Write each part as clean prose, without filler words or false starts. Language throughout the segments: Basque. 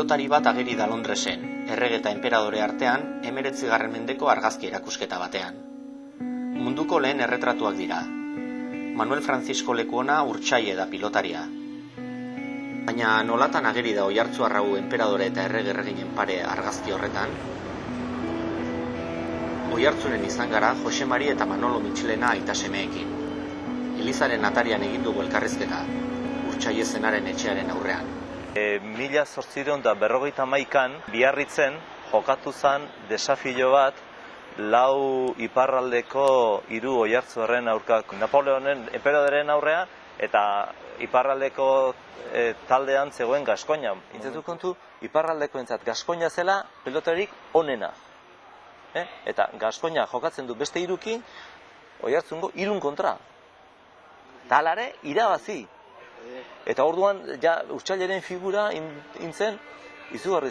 pilotari bat ageri da Londresen, errege eta enperadore artean 19. mendeko argazki erakusketa batean. Munduko lehen erretratuak dira. Manuel Francisco Lekuona Urtsaie da pilotaria. Baina nolatan ageri da Oiartzun hau enperadore eta errege-erreginen pare argazki horretan? Oiartzunen izan gara Jose Mari eta Manolo Mitxelena aita semeekin. Elizaren atarian egin dugu elkarrizketa, Urtsaie zenaren etxearen aurrean. 1851an Biarritzen jokatu zen desafio bat lau iparraldeko hiru oiartzunaren aurkako. Napoleonen enperadoren aurrean eta iparraldeko taldean zegoen Gaskoina. Intzetu kontu, iparraldeko entzat Gaskoina zela pelotarik onena. Eta Gaskoina jokatzen du beste hirukin, Oiartzungo hirun kontra. Talare irabazi. Eta orduan, ja, Urtsaileren figura intzen izugarri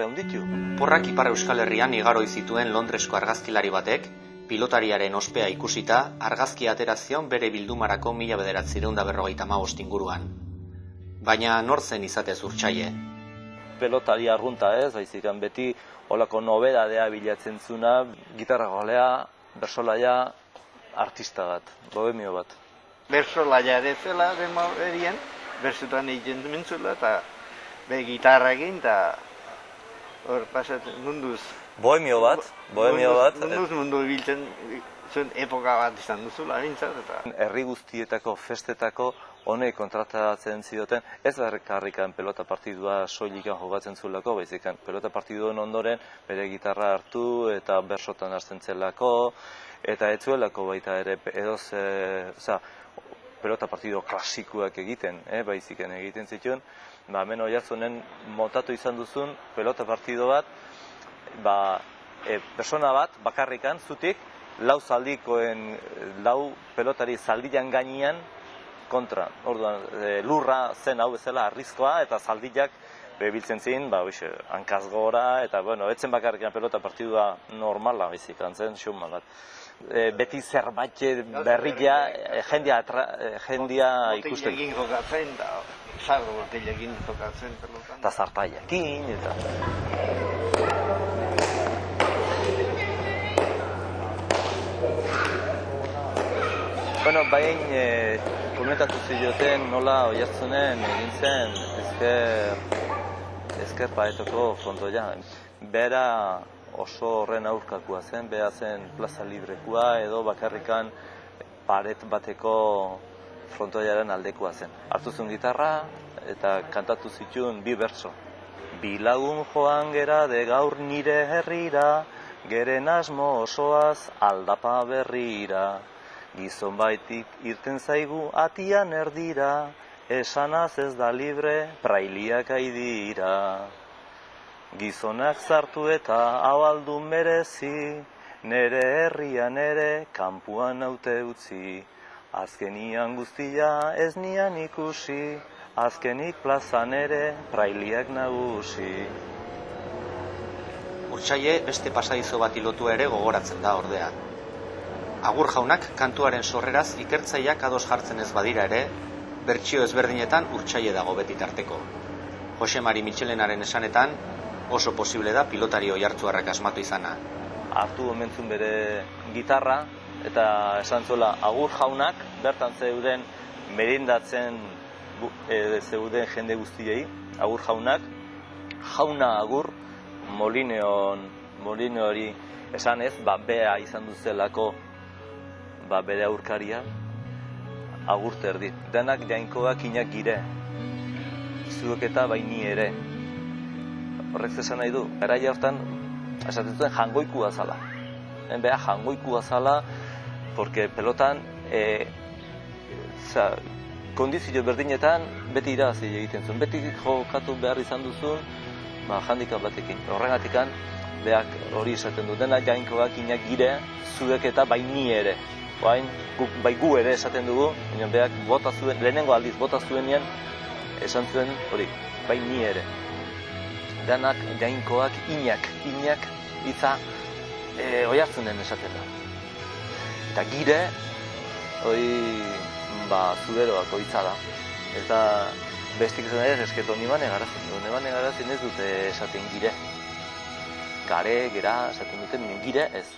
handitu. Porrak Ipar Euskal Herrian igaroi zituen Londresko argazkilari batek, pilotariaren ospea ikusita, argazki atera zion bere bildumarako 1955 inguruan. Baina nor zen izatez Urtsaie? Pelotari arrunta ez, baizikan beti olako nobedadea bilatzen zuna, gitarra golea, bersolaia, artista bat, bohemio bat. Bersolaia ere zela demorerien, bersutan egiten mintzula eta be gitarra egin eta hor pasatzen munduz. Bohemio bat. Mundu biltzen zuen epoka bat izan duzula bintzat eta. Herri guztietako festetako honek kontratatzen zioten, ez bakarrikan pelota partidua soilikan jokatzen zulako, baizikan pelota partiduen ondoren bere gitarra hartu eta bersotan hasten zelako, eta ez zuelako baita ere pelota partido klasikoak egiten, baiziken egiten zituen, hemen Oiartzunen montatu izan duzun pelota partido bat, persona bat bakarrikan zutik, lau pelotari zaldian gainean kontra. Orduan, lurra zen hau bezala arrizkoa eta zaldiak bebiltzen ziren, hankaz gora, eta etzen bakarrikan pelota partidua normala baizikan zen, xuma bat. Beti zerbait berria jendia ikusten. Botilekin jokatzen, sardo botilekin jokatzen pelotan. Eta zartaiakin, eta... Bain komentatu zioten nola Oiartzunen egin zen ezker paetoko frontoia. Bera oso horren aurkakoa zen, bera zen plaza librekoa edo bakarrikan paret bateko frontoiaren aldekoa zen. Hartu zuen gitarra eta kantatu zituen bi bertso. Bi lagun joan gera de gaur nire herrira, geren asmo osoaz aldapa berrira. Gizon baitik irten zaigu atian erdira, esanaz ez da libre, prailiak aidira. Gizonak zartu eta hau aldu merezi, nere herrian ere kanpuan naute utzi. Azkenian guztia ez nian ikusi, azkenik plazan ere prailiak nagusi. Urtsaie beste pasadizo bat ilotu ere gogoratzen da ordea. Agur jaunak kantuaren sorreraz ikertzaileak ados jartzen ez badira ere, bertsio ezberdinetan Urtsaie dago beti tarteko. Jose Mari Mitxelenaren esanetan, oso posible da pilotari oiartzuarrak asmatu izana. Hartu omentzun bere gitarra eta esan zuela agur jaunak bertan zeuden merindatzen zeuden jende guztiei, agur jaunak, jauna agur, Molino hori esan ez, bea izan duzelako bere aurkaria, agurte erdi. Denak jainkoak inak gire, zuek eta baini ere. Horrek esan nahi du, eraia hortan, esaten zuen jangoikua zala. Beha jangoikua zala, porque pelotan, kondizio berdinetan, beti irabazi egiten zuen. Beti jokatu behar izan duzun, handika batekin. Horregatikan, beak hori esaten du, dena jainkoak inak gire, zuek eta baini ere. Bai gu ere esaten dugu, beak lehenengo aldiz bota zuenean, esan zuen hori, baini ere. Denak jainkoak inak hitza Oiartzunen esaten da. Eta gire, hori zuberoako hitza da. Eta Bestik esan ez, esket onibane garazin. Onibane garazin ez dute esaten gire. Gare, gera, esaten dute, gire ez.